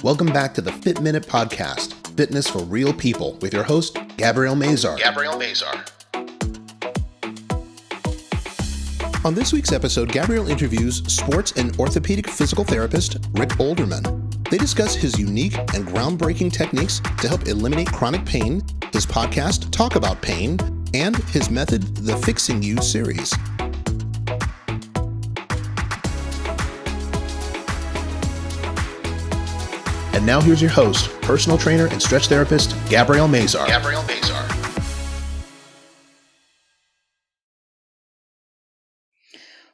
Welcome back to the Fit Minute Podcast, Fitness for Real People, with your host, Gabrielle Mazar. On this week's episode, Gabrielle interviews sports and orthopedic physical therapist Rick Olderman. They discuss his unique and groundbreaking techniques to help eliminate chronic pain, his podcast, Talk About Pain, and his method, the Fixing You series. And now here's your host, personal trainer and stretch therapist, Gabrielle Mazar.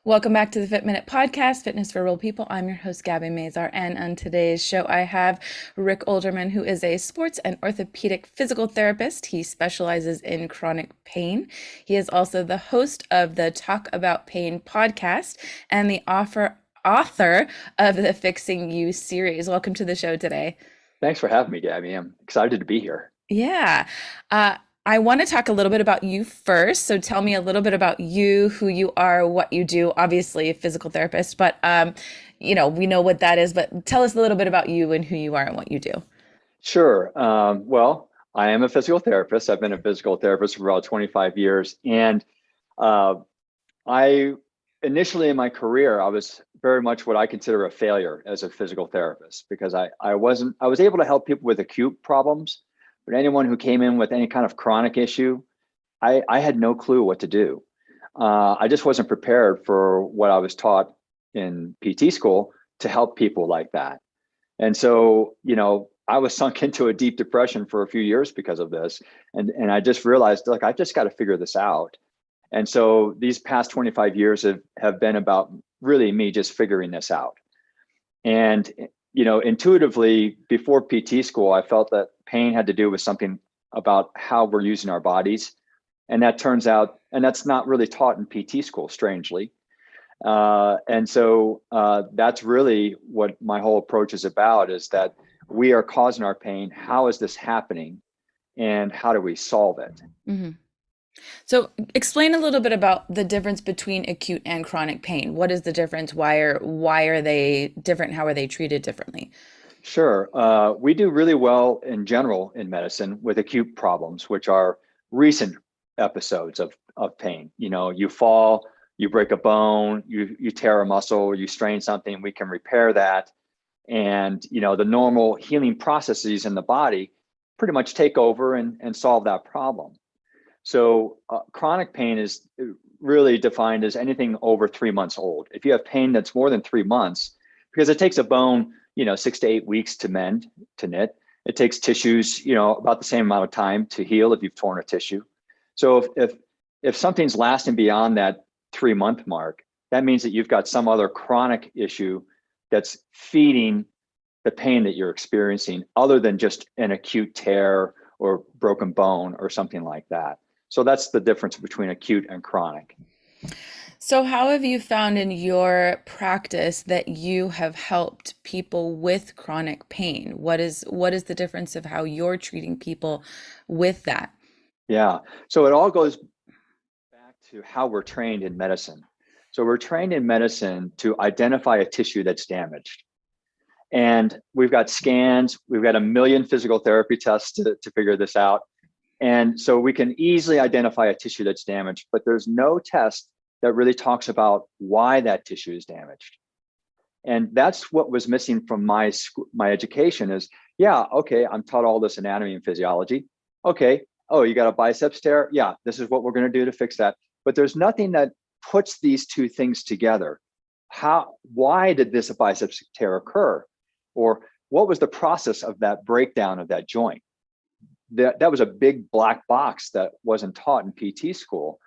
Welcome back to the Fit Minute Podcast, Fitness for Real People. I'm your host, Gabby Mazar, and on today's show, I have Rick Olderman, who is a sports and orthopedic physical therapist. He specializes in chronic pain. He is also the host of the Talk About Pain podcast and the author of the Fixing You series. Welcome to the show today. Thanks for having me, Gabby. I'm excited to be here. Yeah. I want to talk a little bit about you first. So tell me a little bit about you, who you are, what you do. Obviously, a physical therapist, but we know what that is. But tell us a little bit about you and who you are and what you do. Sure. Well, I am a physical therapist. I've been a physical therapist for about 25 years. And I initially in my career, I was very much what I consider a failure as a physical therapist because I was able to help people with acute problems. But anyone who came in with any kind of chronic issue, I had no clue what to do. I just wasn't prepared for what I was taught in PT school to help people like that. And so, I was sunk into a deep depression for a few years because of this. And I just realized, look, I just got to figure this out. And so these past 25 years have been about really me just figuring this out. And intuitively, before PT school, I felt that pain had to do with something about how we're using our bodies. And that turns out, and that's not really taught in PT school, strangely. And so that's really what my whole approach is about, is that we are causing our pain. How is this happening? And how do we solve it? Mm-hmm. So explain a little bit about the difference between acute and chronic pain. What is the difference? Why are they different? How are they treated differently? Sure. We do really well in general in medicine with acute problems, which are recent episodes of pain. You fall, you break a bone, you tear a muscle, you strain something, we can repair that. And, the normal healing processes in the body pretty much take over and solve that problem. So chronic pain is really defined as anything over 3 months old. If you have pain that's more than 3 months, because it takes a bone, 6 to 8 weeks to mend, to knit. It takes tissues, about the same amount of time to heal if you've torn a tissue. So if something's lasting beyond that 3 month mark, that means that you've got some other chronic issue that's feeding the pain that you're experiencing, other than just an acute tear or broken bone or something like that. So that's the difference between acute and chronic. So how have you found in your practice that you have helped people with chronic pain? What is the difference of how you're treating people with that? Yeah. So it all goes back to how we're trained in medicine. So we're trained in medicine to identify a tissue that's damaged. And we've got scans, we've got a million physical therapy tests to figure this out. And so we can easily identify a tissue that's damaged, but there's no test that really talks about why that tissue is damaged. And that's what was missing from my education is, okay, I'm taught all this anatomy and physiology. Okay, you got a biceps tear? Yeah, this is what we're going to do to fix that. But there's nothing that puts these two things together. Why did this biceps tear occur? Or what was the process of that breakdown of that joint? That was a big black box that wasn't taught in PT school.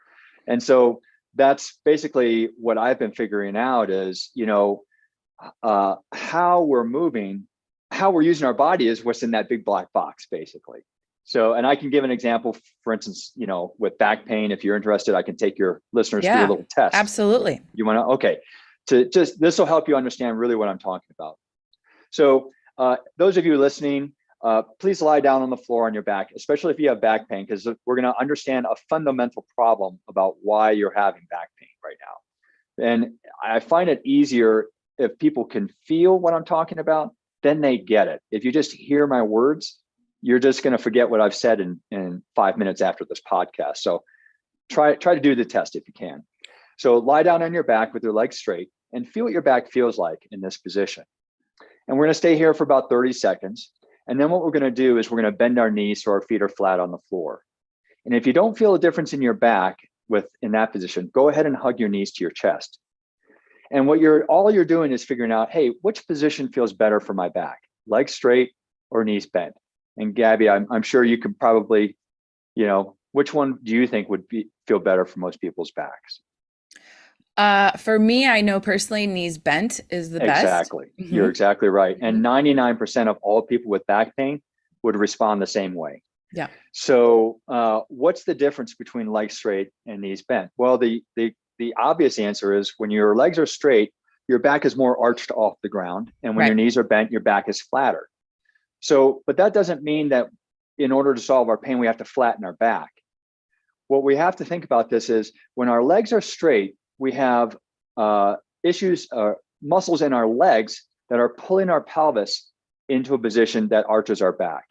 And so that's basically what I've been figuring out is, how we're moving, how we're using our body is what's in that big black box, basically. So, and I can give an example, for instance, with back pain, if you're interested, I can take your listeners through a little test. Absolutely. You want to? Okay. This will help you understand really what I'm talking about. So those of you listening, please lie down on the floor on your back, especially if you have back pain, because we're going to understand a fundamental problem about why you're having back pain right now. And I find it easier if people can feel what I'm talking about then they get it. If you just hear my words, you're just going to forget what I've said in 5 minutes after this podcast. So try to do the test if you can. So lie down on your back with your legs straight and feel what your back feels like in this position. And we're going to stay here for about 30 seconds. And then what we're going to do is we're going to bend our knees so our feet are flat on the floor. And if you don't feel a difference in your back in that position, go ahead and hug your knees to your chest. And all you're doing is figuring out, hey, which position feels better for my back? Legs straight or knees bent? And Gabby, I'm sure you could probably, which one do you think would feel better for most people's backs? For me, I know personally knees bent is the best. Exactly. Mm-hmm. You're exactly right. And 99% of all people with back pain would respond the same way. Yeah. So what's the difference between legs straight and knees bent? Well, the obvious answer is when your legs are straight, your back is more arched off the ground. And when your knees are bent, your back is flatter. So, but that doesn't mean that in order to solve our pain, we have to flatten our back. What we have to think about this is when our legs are straight, we have muscles in our legs that are pulling our pelvis into a position that arches our back.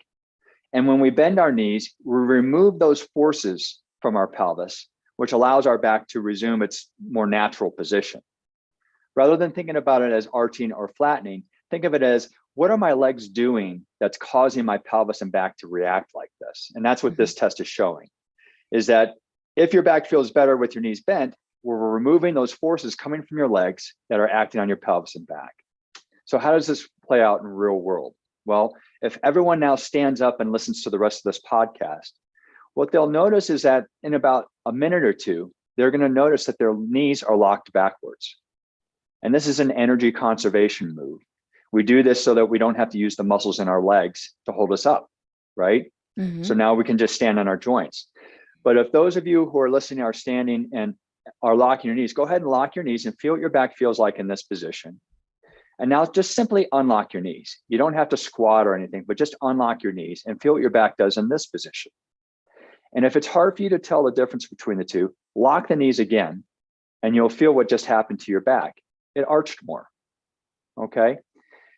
And when we bend our knees, we remove those forces from our pelvis, which allows our back to resume its more natural position. Rather than thinking about it as arching or flattening, think of it as, what are my legs doing that's causing my pelvis and back to react like this? And that's what this test is showing, is that if your back feels better with your knees bent, we're removing those forces coming from your legs that are acting on your pelvis and back. So how does this play out in the real world? Well, if everyone now stands up and listens to the rest of this podcast, what they'll notice is that in about a minute or two, they're going to notice that their knees are locked backwards. And this is an energy conservation move. We do this so that we don't have to use the muscles in our legs to hold us up, right? Mm-hmm. So now we can just stand on our joints. But if those of you who are listening are standing and are locking your knees, go ahead and lock your knees and feel what your back feels like in this position. And now just simply unlock your knees. You don't have to squat or anything, but just unlock your knees and feel what your back does in this position. And if it's hard for you to tell the difference between the two, lock the knees again, and you'll feel what just happened to your back. It arched more, okay?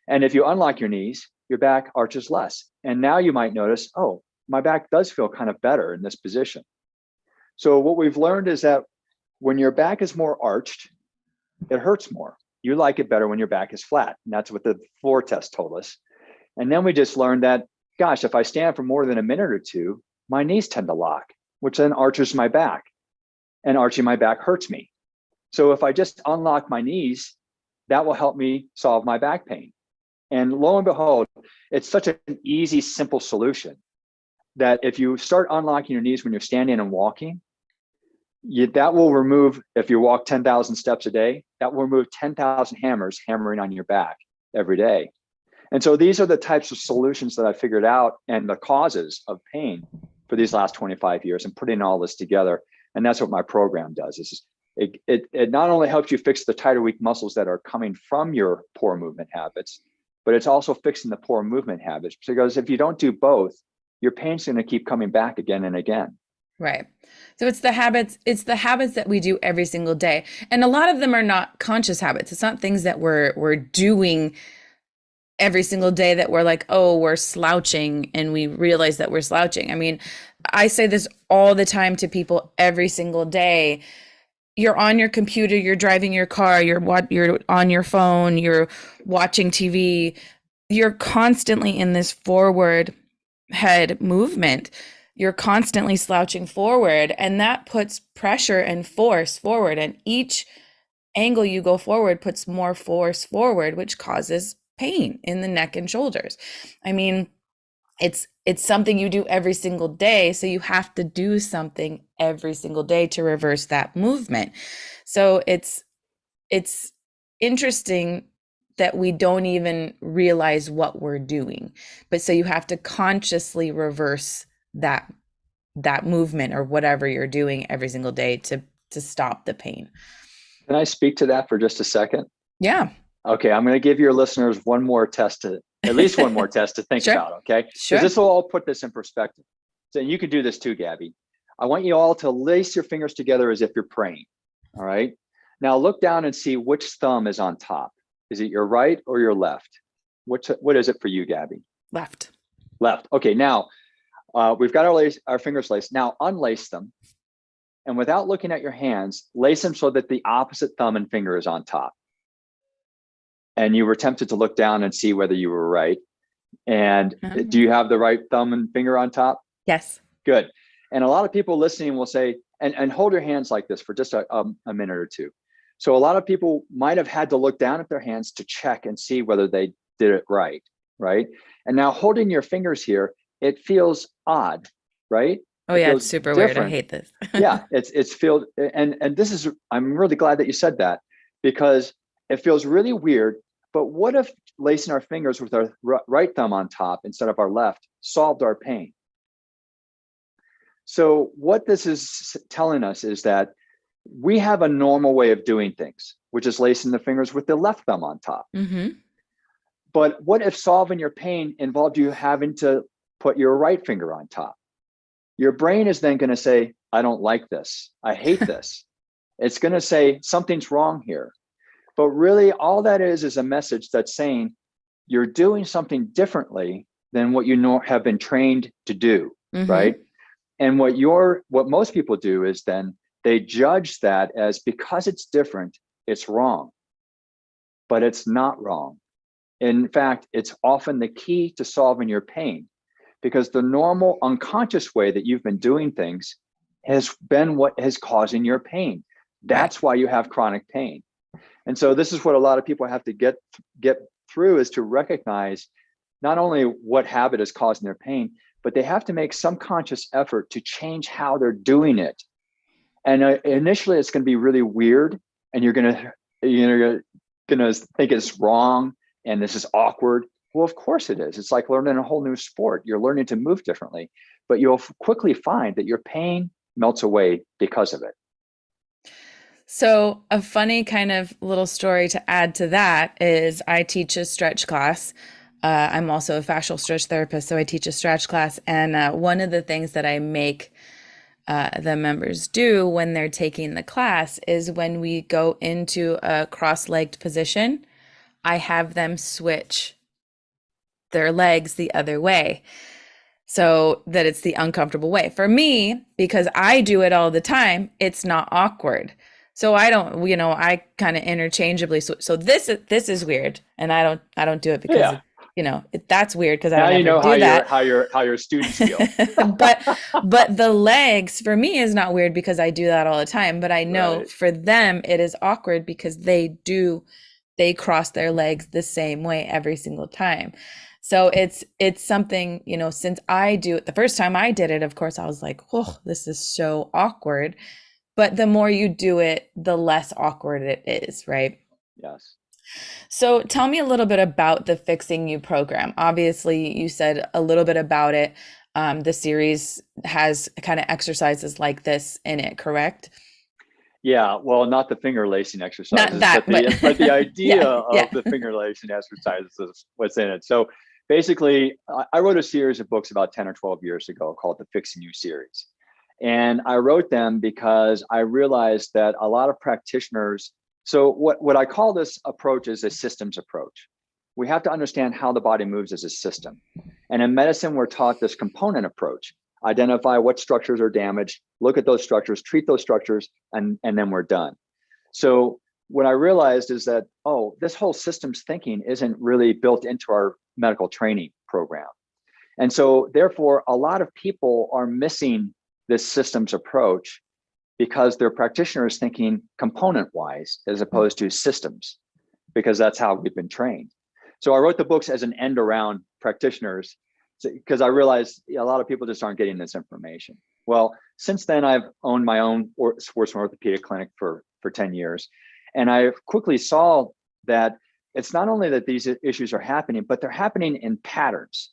And if you unlock your knees, your back arches less. And now you might notice, oh, my back does feel kind of better in this position. So what we've learned is that when your back is more arched, it hurts more. You like it better when your back is flat. And that's what the floor test told us. And then we just learned that, gosh, if I stand for more than a minute or two, my knees tend to lock, which then arches my back. And arching my back hurts me. So if I just unlock my knees, that will help me solve my back pain. And lo and behold, it's such an easy, simple solution that if you start unlocking your knees when you're standing and walking, that will remove, if you walk 10,000 steps a day, that will remove 10,000 hammers hammering on your back every day. And so these are the types of solutions that I figured out and the causes of pain for these last 25 years and putting all this together. And that's what my program does. Is it not only helps you fix the tight or weak muscles that are coming from your poor movement habits, but it's also fixing the poor movement habits. Because if you don't do both, your pain's going to keep coming back again and again. Right. So it's the habits that we do every single day. And a lot of them are not conscious habits. It's not things that we're doing every single day that we're like, oh, we're slouching and we realize that we're slouching. I mean, I say this all the time to people every single day. You're on your computer, you're driving your car, you're on your phone, you're watching TV. You're constantly in this forward head movement. You're constantly slouching forward, and that puts pressure and force forward. And each angle you go forward puts more force forward, which causes pain in the neck and shoulders. I mean, it's something you do every single day. So you have to do something every single day to reverse that movement. So it's interesting that we don't even realize what we're doing. But so you have to consciously reverse that movement or whatever you're doing every single day to stop the pain. Can I speak to that for just a second? Yeah. Okay, I'm going to give your listeners at least one more test to think Sure. about, okay? Sure. Because this will all put this in perspective. So you can do this too, Gabby. I want you all to lace your fingers together as if you're praying, all right? Now look down and see which thumb is on top. Is it your right or your left? What is it for you, Gabby? Left. Left. Okay, now we've got our fingers laced. Now unlace them. And without looking at your hands, lace them so that the opposite thumb and finger is on top. And you were tempted to look down and see whether you were right. And do you have the right thumb and finger on top? Yes. Good. And a lot of people listening will say, and hold your hands like this for just a minute or two. So a lot of people might have had to look down at their hands to check and see whether they did it right, right? And now holding your fingers here, it feels odd, right? Oh yeah, it's super weird. I hate this. Yeah, it's feel and this is, I'm really glad that you said that, because it feels really weird. But what if lacing our fingers with our right thumb on top instead of our left solved our pain? So what this is telling us is that we have a normal way of doing things, which is lacing the fingers with the left thumb on top. Mm-hmm. But what if solving your pain involved you having to put your right finger on top? Your brain is then going to say, I don't like this. I hate this. It's going to say something's wrong here. But really, all that is a message that's saying you're doing something differently than what you have been trained to do, right? And what most people do is then they judge that as, because it's different, it's wrong. But it's not wrong. In fact, it's often the key to solving your pain, because the normal unconscious way that you've been doing things has been what is causing your pain. That's why you have chronic pain. And so this is what a lot of people have to get through, is to recognize not only what habit is causing their pain, but they have to make some conscious effort to change how they're doing it. And initially it's going to be really weird, and you're going to think it's wrong and this is awkward. Well, of course it is. It's like learning a whole new sport. You're learning to move differently, but you'll quickly find that your pain melts away because of it. So a funny kind of little story to add to that is I teach a stretch class. I'm also a fascial stretch therapist, so I teach a stretch class. And one of the things that I make the members do when they're taking the class is, when we go into a cross-legged position, I have them switch their legs the other way, so that it's the uncomfortable way. For me, because I do it all the time, it's not awkward. So I don't, I kind of interchangeably. So this is weird, and I don't do it because that's weird, because I don't ever do that. How your students feel. but the legs for me is not weird, because I do that all the time. But I know for them it is awkward, because they cross their legs the same way every single time. So it's something, since I do it, the first time I did it, of course, I was like, oh, this is so awkward. But the more you do it, the less awkward it is, right? Yes. So tell me a little bit about the Fixing You program. Obviously, you said a little bit about it. The series has kind of exercises like this in it, correct? Yeah, well, not the finger lacing exercises, Not that, but the idea of the finger lacing exercises is what's in it. So basically, I wrote a series of books about 10 or 12 years ago called the Fixing You series. And I wrote them because I realized that a lot of practitioners, so what I call this approach is a systems approach. We have to understand how the body moves as a system. And in medicine, we're taught this component approach. Identify what structures are damaged, look at those structures, treat those structures, and then we're done. So what I realized is that, this whole systems thinking isn't really built into our medical training program. And so therefore, a lot of people are missing this systems approach because their practitioner is thinking component-wise as opposed to systems, because that's how we've been trained. So I wrote the books as an end around practitioners, because I realized a lot of people just aren't getting this information. Well, since then, I've owned my own sports and orthopedic clinic for 10 years. And I quickly saw that it's not only that these issues are happening, but they're happening in patterns.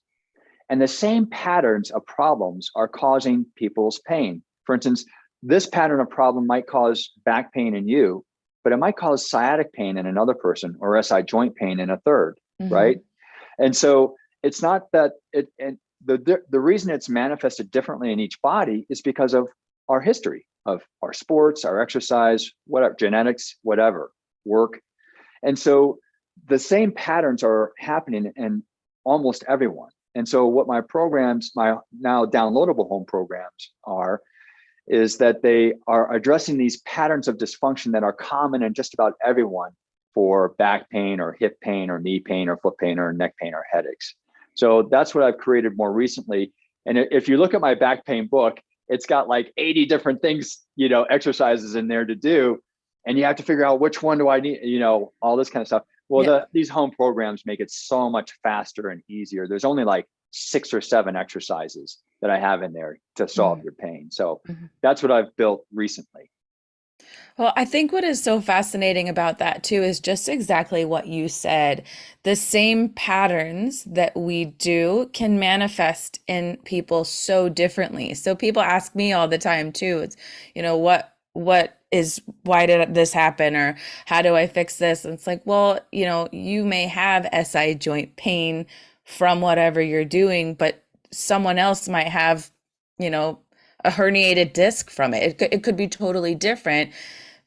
And the same patterns of problems are causing people's pain. For instance, this pattern of problem might cause back pain in you, but it might cause sciatic pain in another person, or SI joint pain in a third, right? And so it's not that the reason it's manifested differently in each body is because of our history of our sports, our exercise, whatever, genetics, whatever, work. And so the same patterns are happening in almost everyone. And so what my programs, my now downloadable home programs is that they are addressing these patterns of dysfunction that are common in just about everyone for back pain or hip pain or knee pain or foot pain or neck pain or headaches. So that's what I've created more recently. And if you look at my back pain book, it's got like 80 different things, exercises in there to do. And you have to figure out which one do I need, all this kind of stuff. Well, these home programs make it so much faster and easier. There's only like 6 or 7 exercises that I have in there to solve your pain. So that's what I've built recently. Well, I think what is so fascinating about that too is just exactly what you said. The same patterns that we do can manifest in people so differently. So people ask me all the time too, it's, why did this happen? Or how do I fix this? And it's like, well, you may have SI joint pain from whatever you're doing, but someone else might have, a herniated disc from it. It could be totally different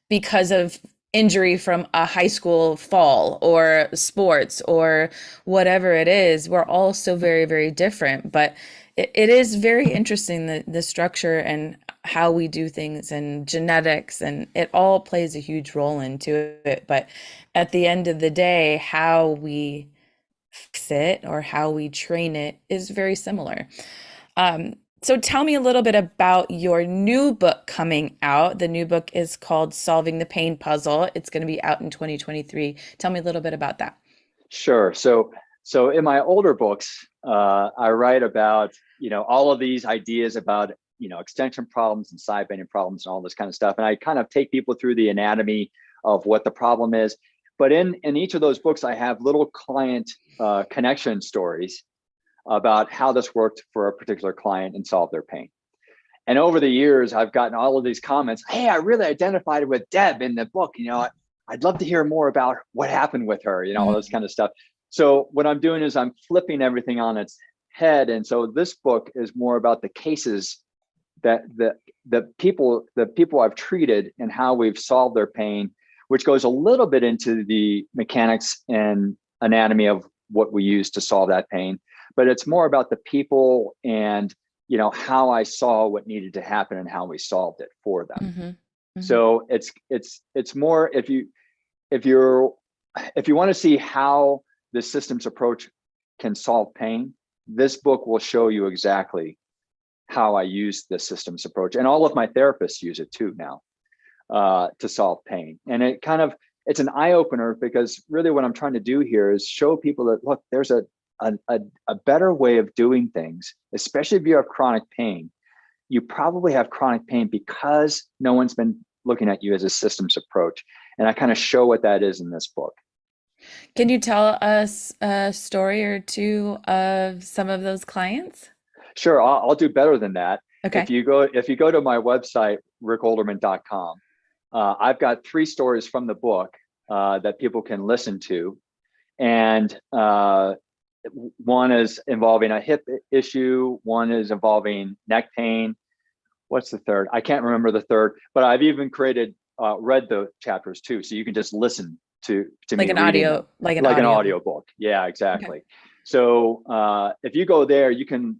because of injury from a high school fall or sports or whatever it is. We're all so very, very different, but it is very interesting, the structure and how we do things and genetics, and it all plays a huge role into it. But at the end of the day, how we fix it or how we train it is very similar. So tell me a little bit about your new book coming out. The new book is called Solving the Pain Puzzle. It's going to be out in 2023. Tell me a little bit about that. Sure. So in my older books, I write about, all of these ideas about, extension problems and side bending problems and all this kind of stuff. And I kind of take people through the anatomy of what the problem is. But in each of those books, I have little client connection stories about how this worked for a particular client and solved their pain. And over the years, I've gotten all of these comments. Hey, I really identified with Deb in the book. I'd love to hear more about what happened with her, all this kind of stuff. So what I'm doing is I'm flipping everything on its head. And so this book is more about the cases that the people I've treated and how we've solved their pain, which goes a little bit into the mechanics and anatomy of what we use to solve that pain. But it's more about the people and, how I saw what needed to happen and how we solved it for them. So it's more, if you want to see how the systems approach can solve pain, this book will show you exactly how I use the systems approach. And all of my therapists use it too now to solve pain. And it's an eye opener, because really what I'm trying to do here is show people that, look, there's a better way of doing things, especially if you have chronic pain. You probably have chronic pain because no one's been looking at you as a systems approach. And I kind of show what that is in this book. Can you tell us a story or two of some of those clients? Sure, I'll do better than that. Okay. If you go to my website, rickolderman.com, I've got 3 stories from the book that people can listen to. And one is involving a hip issue. One is involving neck pain. What's the third? I can't remember the third, but I've even read the chapters too. So you can just listen to like me an audio, like an audio book. Yeah, exactly. Okay. So if you go there, you can,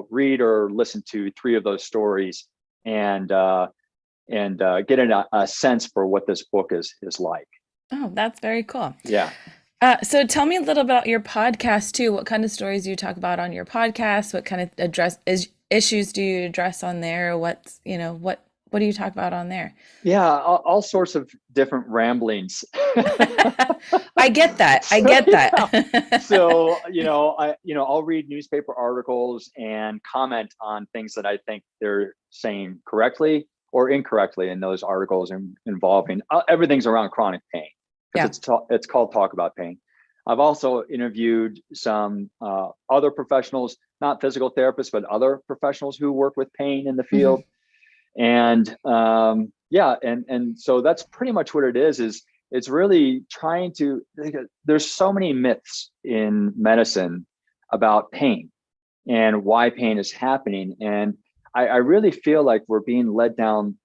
read or listen to 3 of those stories and get a sense for what this book is like. Oh, that's very cool. Yeah. So tell me a little about your podcast too. What kind of stories do you talk about on your podcast? What kind of issues do you address on there? What do you talk about on there? Yeah, all sorts of different ramblings. I get that. Yeah. So, I'll read newspaper articles and comment on things that I think they're saying correctly or incorrectly in those articles involving everything's around chronic pain. Because it's called Talk About Pain. I've also interviewed some other professionals, not physical therapists, but other professionals who work with pain in the field. And and so that's pretty much what it is it's really trying to, there's so many myths in medicine about pain and why pain is happening. And I really feel like we're being led down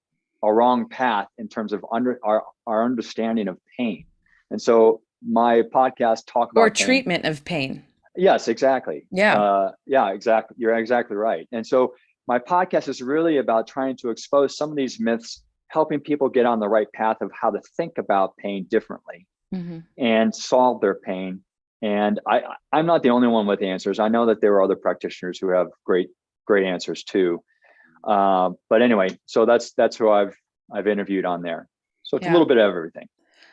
a wrong path in terms of our understanding of pain. And so my podcast, Talk Or About Pain. treatment of pain. Yes, exactly. Yeah. Yeah, exactly. You're exactly right. And so my podcast is really about trying to expose some of these myths, helping people get on the right path of how to think about pain differently and solve their pain. And I'm not the only one with answers. I know that there are other practitioners who have great answers too. But anyway, so that's who I've interviewed on there. So it's a little bit of everything.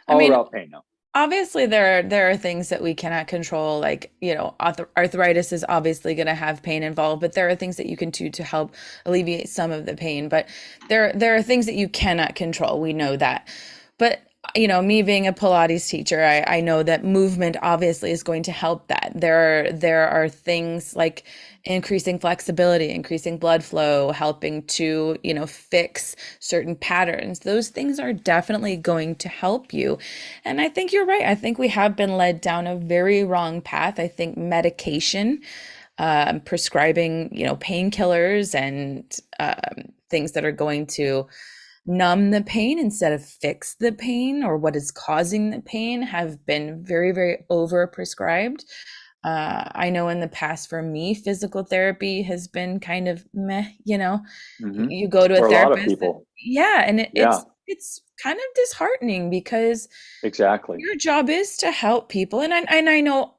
All about pain now. Obviously, there are things that we cannot control, like, arthritis is obviously going to have pain involved, but there are things that you can do to help alleviate some of the pain. But there are things that you cannot control. We know that. But me being a Pilates teacher, I know that movement obviously is going to help that. There are things like increasing flexibility, increasing blood flow, helping to, fix certain patterns. Those things are definitely going to help you. And I think you're right. I think we have been led down a very wrong path. I think medication, prescribing, painkillers and things that are going to numb the pain instead of fix the pain or what is causing the pain have been very, very over prescribed. I know in the past for me, physical therapy has been kind of meh, you go to a therapist. A lot of people. And it's kind of disheartening because exactly your job is to help people. And I know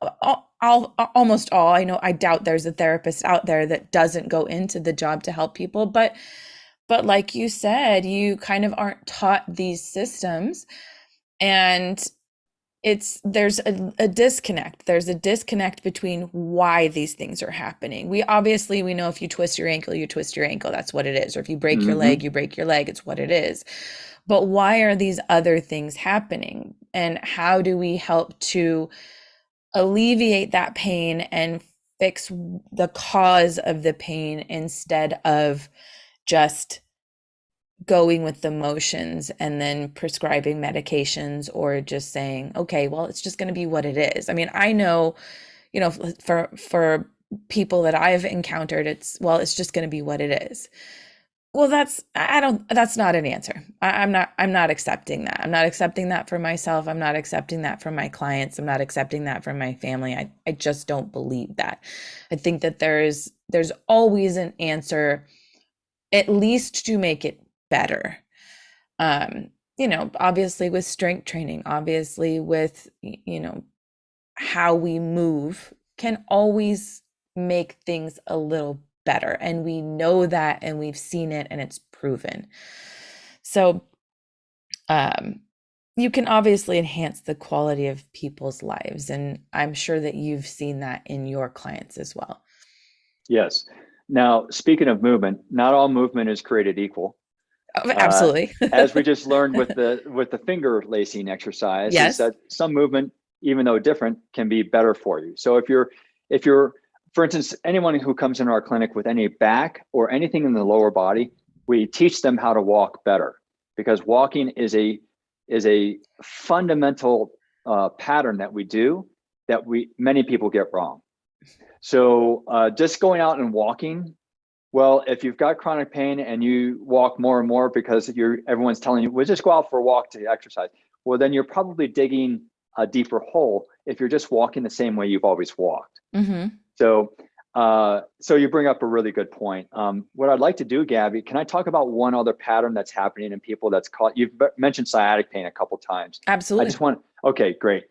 almost all, I doubt there's a therapist out there that doesn't go into the job to help people, but like you said, you kind of aren't taught these systems, and there's a disconnect. There's a disconnect between why these things are happening. We know if you twist your ankle, you twist your ankle. That's what it is. Or if you break your leg, you break your leg. It's what it is. But why are these other things happening? And how do we help to alleviate that pain and fix the cause of the pain instead of just going with the motions and then prescribing medications or just saying, okay, well, it's just going to be what it is. I mean, I know, for people that I've encountered, it's just going to be what it is. Well, that's not an answer. I'm not accepting that. I'm not accepting that for myself. I'm not accepting that from my clients. I'm not accepting that from my family. I just don't believe that. I think that there's always an answer, at least to make it better. Obviously with strength training, obviously with, how we move can always make things a little better. And we know that, and we've seen it, and it's proven. So, you can obviously enhance the quality of people's lives. And I'm sure that you've seen that in your clients as well. Yes. Now, speaking of movement, not all movement is created equal. Absolutely. As we just learned with the finger lacing exercise, yes, is that some movement, even though different, can be better for you. So if you're, for instance, anyone who comes into our clinic with any back or anything in the lower body, we teach them how to walk better, because walking is a fundamental pattern that we do that many people get wrong. So just going out and walking, well, if you've got chronic pain and you walk more and more because everyone's telling you, well, just go out for a walk to exercise. Well, then you're probably digging a deeper hole if you're just walking the same way you've always walked. So you bring up a really good point. What I'd like to do, Gabby, can I talk about one other pattern that's happening in people that's called, you've mentioned sciatic pain a couple of times. Absolutely. Okay, great.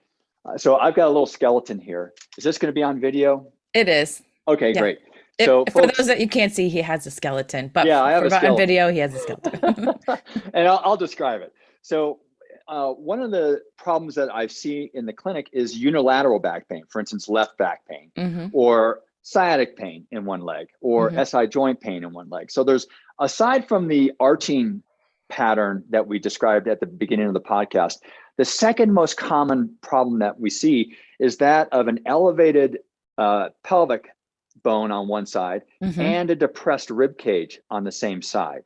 So I've got a little skeleton here. Is this going to be on video? It is. Okay, yeah. Great. So for those that you can't see, he has a skeleton, but I have a skeleton. On video, he has a skeleton. And I'll describe it. So one of the problems that I see in the clinic is unilateral back pain, for instance, left back pain, or sciatic pain in one leg, or SI joint pain in one leg. So there's, aside from the arching pattern that we described at the beginning of the podcast, the second most common problem that we see is that of an elevated pelvic bone on one side and a depressed rib cage on the same side.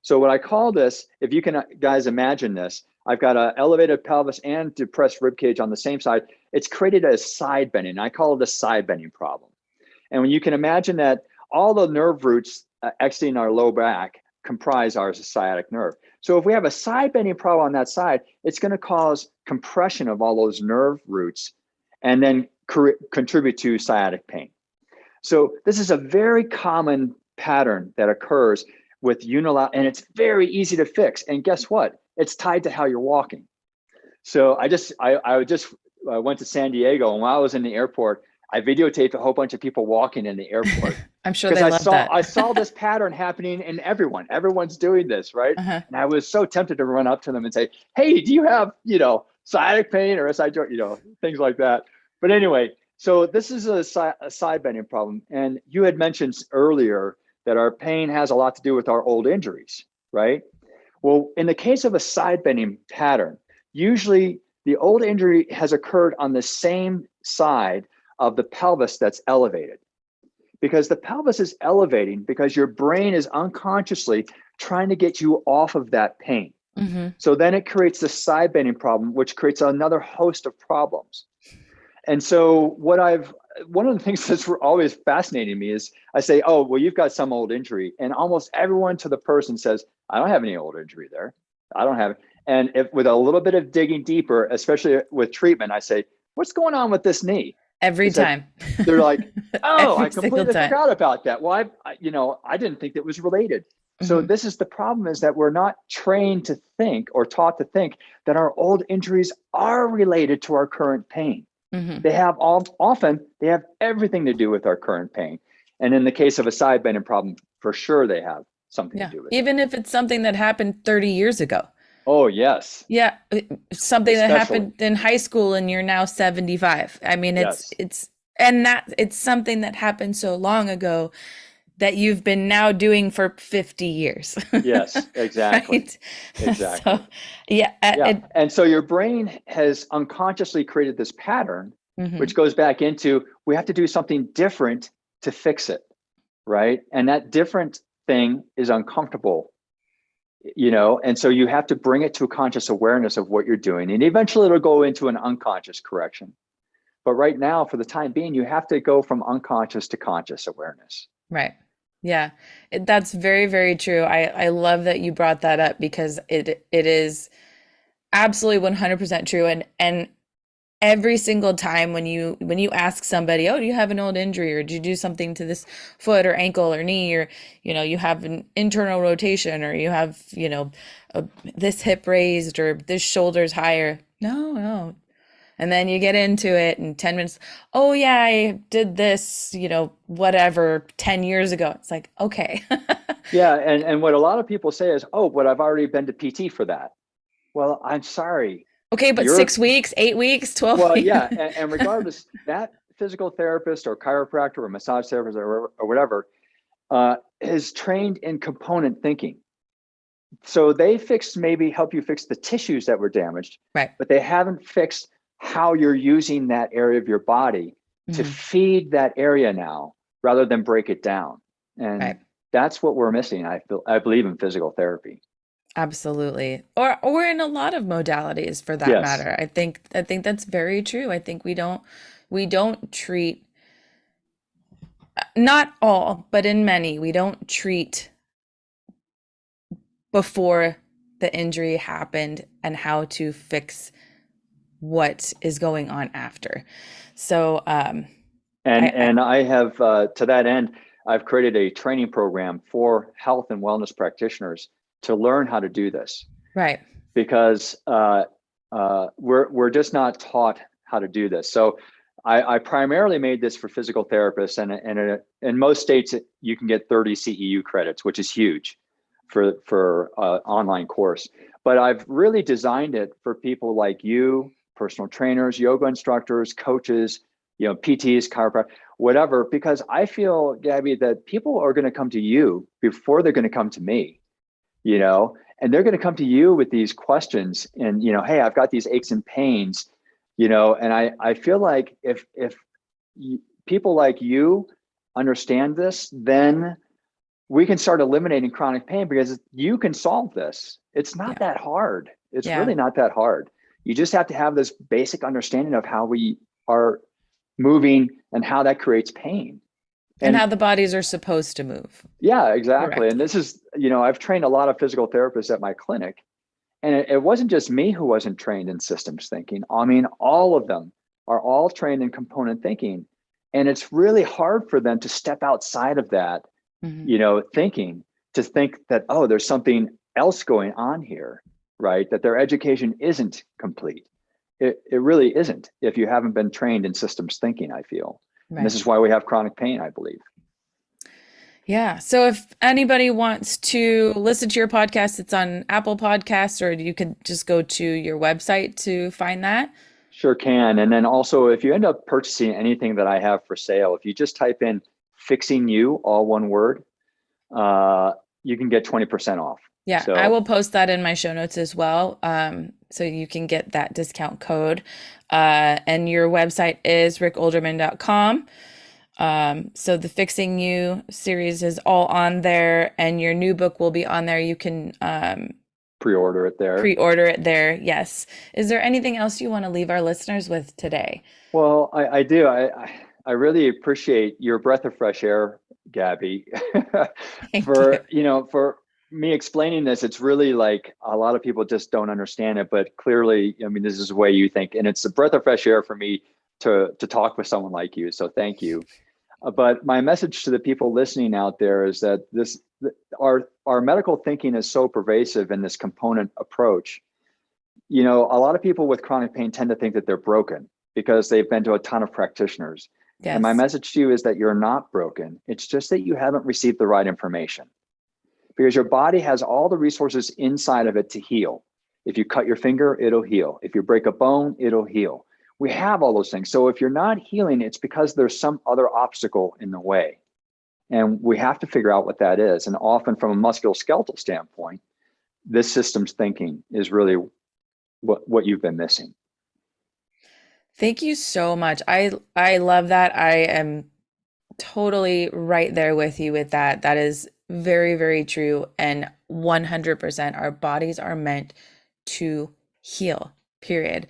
So what I call this, if you can guys imagine this, I've got an elevated pelvis and depressed rib cage on the same side. It's created a side bending. I call it a side bending problem. And when you can imagine that all the nerve roots exiting our low back comprise our sciatic nerve. So if we have a side bending problem on that side, it's going to cause compression of all those nerve roots and then contribute to sciatic pain. So this is a very common pattern that occurs with unilateral, and it's very easy to fix. And guess what? It's tied to how you're walking. So I went to San Diego, and while I was in the airport, I videotaped a whole bunch of people walking in the airport. I'm sure they love that. I saw this pattern happening in everyone. Everyone's doing this, right? Uh-huh. And I was so tempted to run up to them and say, "Hey, do you have, sciatic pain or SI joint, things like that?" But anyway, so this is a side bending problem. And you had mentioned earlier that our pain has a lot to do with our old injuries, right? Well, in the case of a side bending pattern, usually the old injury has occurred on the same side of the pelvis that's elevated. Because the pelvis is elevating because your brain is unconsciously trying to get you off of that pain. Mm-hmm. So then it creates the side bending problem, which creates another host of problems. And so one of the things that's always fascinating me is I say, "Oh, well, you've got some old injury." And almost everyone to the person says, "I don't have any old injury there. I don't have it." And if with a little bit of digging deeper, especially with treatment, I say, "What's going on with this knee?" Every time. They're like, "Oh, I completely time. forgot about that." Well, I didn't think that was related. So this is the problem, is that we're not trained to think or taught to think that our old injuries are related to our current pain. Mm-hmm. They have often everything to do with our current pain. And in the case of a side bending problem, for sure they have something to do with it. Even if it's something that happened 30 years ago. Oh, yes. Yeah. Something that happened in high school and you're now 75. I mean, it's something that happened so long ago that you've been now doing for 50 years. Yes, exactly. Right? Exactly. So, yeah. And so your brain has unconsciously created this pattern, Mm-hmm. which goes back into, we have to do something different to fix it, right? And that different thing is uncomfortable, and so you have to bring it to a conscious awareness of what you're doing. And eventually it'll go into an unconscious correction. But right now, for the time being, you have to go from unconscious to conscious awareness. Right. Yeah, that's very, very true. I love that you brought that up because it is absolutely 100% true. And every single time when you ask somebody, "Oh, do you have an old injury, or did you do something to this foot or ankle or knee, or you have an internal rotation, or you have this hip raised, or this shoulder's higher?" No. And then you get into it in 10 minutes. "Oh yeah, I did this, whatever, 10 years ago." It's like, okay. Yeah. And what a lot of people say is, "Oh, but I've already been to PT for that." Well, I'm sorry. Okay, but 6 weeks, 8 weeks, 12 Well, weeks. yeah. And regardless, that physical therapist or chiropractor or massage therapist or whatever is trained in component thinking. So they help you fix the tissues that were damaged, Right. but they haven't fixed how you're using that area of your body to feed that area now, rather than break it down. And that's what we're missing. I believe in physical therapy. Absolutely. Or in a lot of modalities for that matter. I think that's very true. I think we don't treat, not all, but in many, we don't treat before the injury happened and how to fix what is going on after. So, I have, to that end, I've created a training program for health and wellness practitioners to learn how to do this. Right. Because we're just not taught how to do this. So I primarily made this for physical therapists, and in most states you can get 30 CEU credits, which is huge for online course. But I've really designed it for people like you, personal trainers, yoga instructors, coaches, PTs, chiropractors, whatever, because I feel, Gabby, that people are going to come to you before they're going to come to me, and they're going to come to you with these questions and, "Hey, I've got these aches and pains, and I feel like if people like you understand this, then we can start eliminating chronic pain, because you can solve this. It's not that hard. It's really not that hard. You just have to have this basic understanding of how we are moving and how that creates pain. And how the bodies are supposed to move. Yeah, exactly. Correct. And this is, I've trained a lot of physical therapists at my clinic, and it wasn't just me who wasn't trained in systems thinking. I mean, all of them are all trained in component thinking. And it's really hard for them to step outside of that, thinking, to think that, oh, there's something else going on here, right? That their education isn't complete. It really isn't if you haven't been trained in systems thinking, I feel. Right. And this is why we have chronic pain, I believe. Yeah. So if anybody wants to listen to your podcast, it's on Apple Podcasts, or you could just go to your website to find that. Sure can. And then also, if you end up purchasing anything that I have for sale, if you just type in Fixing You, all one word, you can get 20% off. Yeah, so I will post that in my show notes as well. So you can get that discount code. And your website is rickolderman.com. So the Fixing You series is all on there, and your new book will be on there. You can pre-order it there. Yes. Is there anything else you want to leave our listeners with today? Well, I do. I really appreciate your breath of fresh air, Gabby, for me explaining this. It's really like a lot of people just don't understand it, but clearly, I mean, this is the way you think, and it's a breath of fresh air for me to talk with someone like you. So thank you. But my message to the people listening out there is that our medical thinking is so pervasive in this component approach. A lot of people with chronic pain tend to think that they're broken because they've been to a ton of practitioners. Yes. And my message to you is that you're not broken. It's just that you haven't received the right information, because your body has all the resources inside of it to heal. If you cut your finger, it'll heal. If you break a bone, it'll heal. We have all those things. So if you're not healing, it's because there's some other obstacle in the way. And we have to figure out what that is. And often from a musculoskeletal standpoint, this systems thinking is really what you've been missing. Thank you so much. I love that. I am totally right there with you with that. That is very, very true. And 100%, our bodies are meant to heal, period.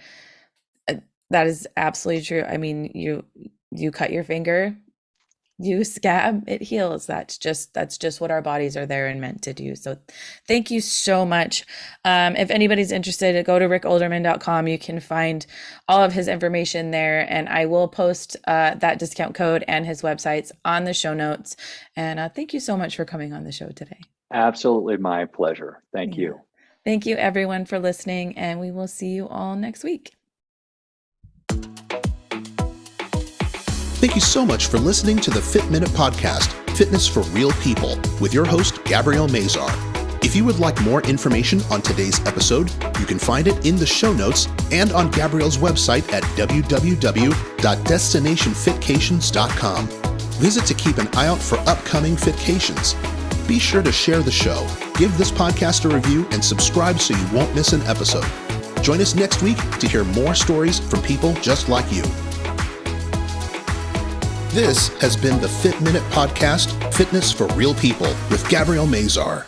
That is absolutely true. I mean, you cut your finger, you scab, it heals. That's just what our bodies are there and meant to do. So thank you so much. If anybody's interested, go to rickolderman.com. You can find all of his information there, and I will post that discount code and his websites on the show notes. And thank you so much for coming on the show today. Absolutely my pleasure. Thank you. Thank you everyone for listening, and we will see you all next week. Thank you so much for listening to the Fit Minute Podcast, Fitness for Real People, with your host, Gabrielle Mazar. If you would like more information on today's episode, you can find it in the show notes and on Gabrielle's website at www.destinationfitcations.com. Visit to keep an eye out for upcoming fitcations. Be sure to share the show, give this podcast a review, and subscribe so you won't miss an episode. Join us next week to hear more stories from people just like you. This has been the Fit Minute Podcast, Fitness for Real People, with Gabrielle Mazar.